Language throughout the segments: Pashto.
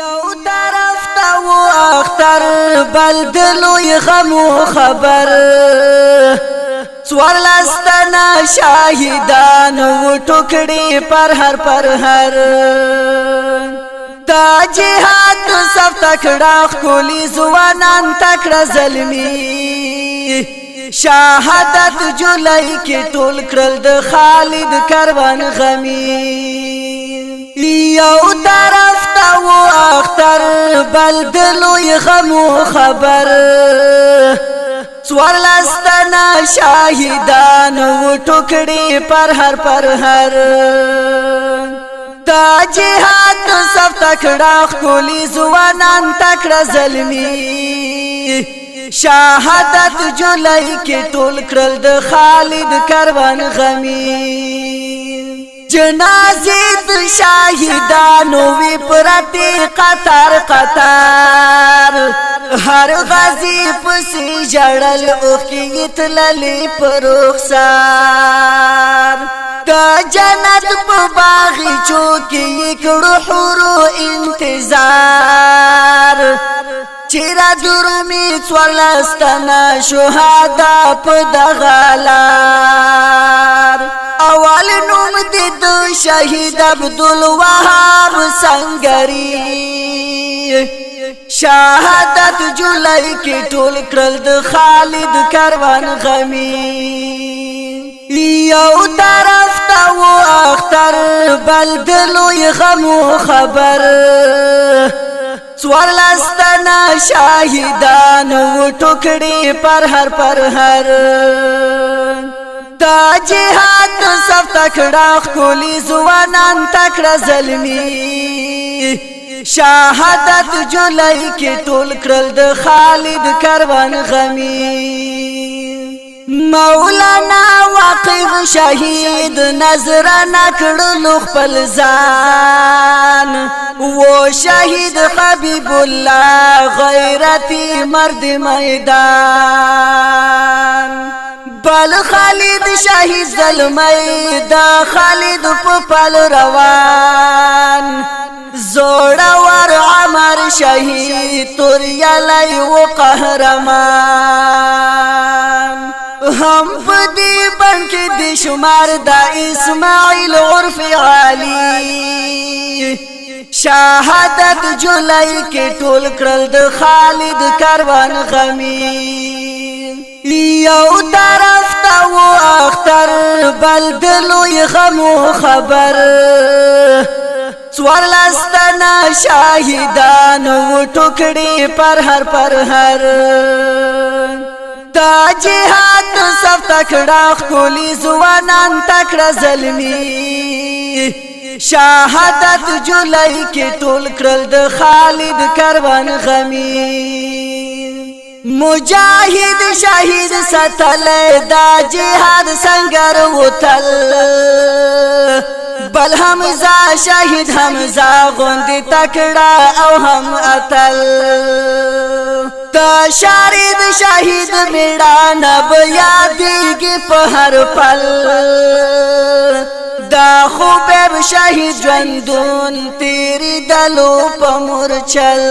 یو طرف تا و اختر بل دلوی غم و خبر سوار لستنا شاہدان و ٹکڑی پر هر دا جهاد صف تکڑا خولی زوانان تکڑا ظلمی شهادت جولائی کی ټول کرل د خالد کروان غمی یو طرف تا و اختر بل دلوی غم و خبر سوار لستنا شاہدان و ٹکڑی پر هر دا جهاد صف تکڑا خولی زوانان تکڑا ظلمی شهادت جولائی کی ټول کرل د خالد کروان غمی جنازی د شاہدانو وی پراتی قطار هر غازی پسی جڑل اوخی تللی پروخسار دا جنت پا باغی چوکی کڑو حورو انتظار چیرا درومی سوالستنا شهادا پا دغالار اول نوم دید شهید عبدالوهاب سنگری شهادت جولائی کی ټول کرل د خالد کروان غمی یو طرف تا و اختر بل دلوی غم و خبر سوار لستنا شاہدان و ٹکڑی پر هر دا جهاد صف تکڑا خولی زوانان تکڑا ظلمی شهادت جولائی کی ټول کرل د خالد کروان غمی مولانا واقف شهید نظرانه کړلو خپل ځان و شهید حبیب الله غیرتی مرد میدان بل خالد شهید ظلمی دا خالد په پل روان زوړور عمر شهید توریالی و قهرمان هم پدی بنک دی شمار دا اسماعیل عرف علی شهادت جولائی کی ټول کرل د خالد کروان غمی یو طرف تا و اختر بل دلوی غم و خبر سوار لستنا شاہدان و ٹکڑی پر هر دا جهاد صف تکڑا خولی زوانان تکڑا ظلمی شهادت جولائی کی ټول کرل د خالد کروان غمی مجاہد شہید ستل دا جہاد سنگر وطل بل حمزہ شہید حمزہ غندی تکڑا او ہم اتل دا شارد شہید میڑانا بیادیگی پہر پل دا خوبیب شہید جوندون تیری دلو پمرچل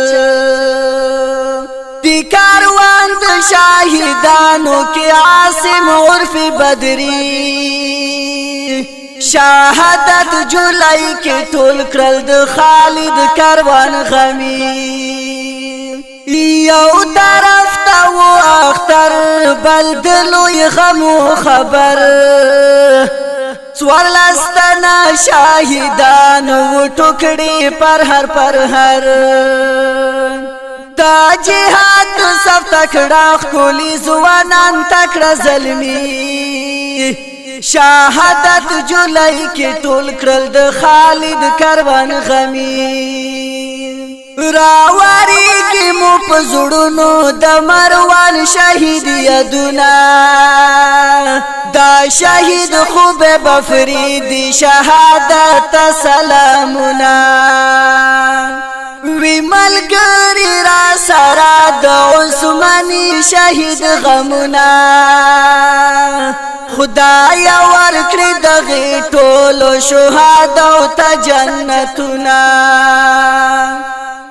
دی کاروان د شاہدانو کی عاصم عرف بدری شهادت جولائی کی ټول کرل د خالد کروان غمی یو طرف تا و اختر بل دلوی غم و خبر سوار لستنا شاہدان و ٹکڑی پر هر دا جهاد صف تکڑا خولی زوانان تکڑا ظلمی شهادت جولائی کی ټول کرل د خالد کروان غمی راواری کی مو پزړونو د مروان شهید یادونا دا شهید خوب بفریدی شهادت سلامنا وی ملګری را سره د عثماني شهید غمنا خدای ورکړي دغه ټولو شهدا او ته جنتونه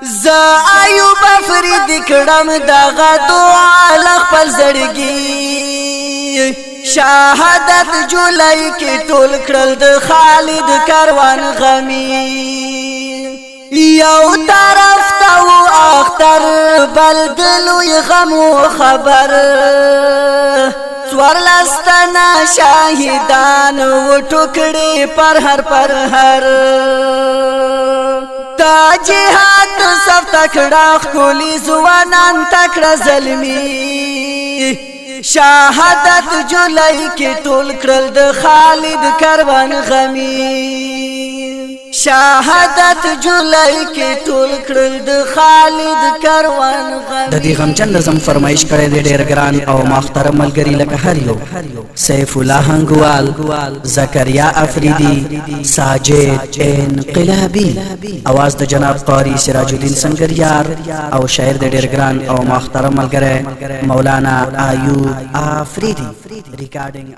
زه ایوب افریدی کړم دغه دعا لخپل زړګي شهادت جولای کې ټول کړل د خالد کاروان غمی یو طرف ته و اختر بل دلوی غم و خبر ورلستنا شاهدان و ټوکړي پر هر تا جهاد صف تکړه خولي ځوانان تکړه زلمي شهادت جولای کې ټول کړل د خالد کاروان غمی شهادت جولای کې ټول کړل د خالد کاروان غمی د دې غمجن نظم فرمایش کړی دی ډېر ګران او محترم ملګری لکه هر یو سیف الله هنګوال زکریا افریدی ساجد انقلابی आवाज د جناب قاری سراج الدین سنگریار او شاعر د ډېر ګران او محترم ملګری مولانا ایوب افریدی ریکارډینګ